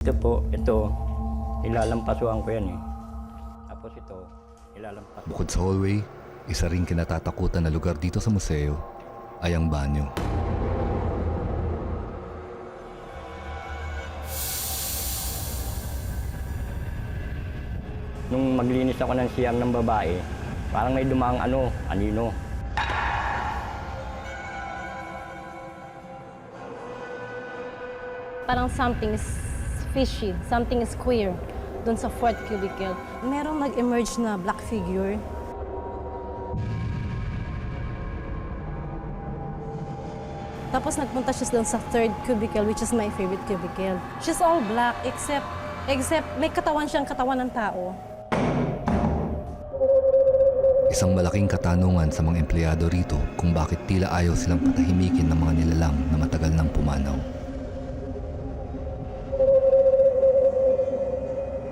Ito, ilalampasuhan ko yan eh. Tapos ito, ilalampas. Bukod sa hallway, isa ring kinatatakutan na lugar dito sa museo ay ang banyo. Nung maglinis ako ng siyang ng babae, parang may dumaang anino. Parang something is fishy, something is queer doon sa fourth cubicle. Merong nag-emerge na black figure. Tapos nagpunta siya doon sa third cubicle, which is my favorite cubicle. She's all black except may katawan siyang katawan ng tao. Isang malaking katanungan sa mga empleyado rito kung bakit tila ayaw silang patahimikin ng mga nilalang na matagal nang pumanaw.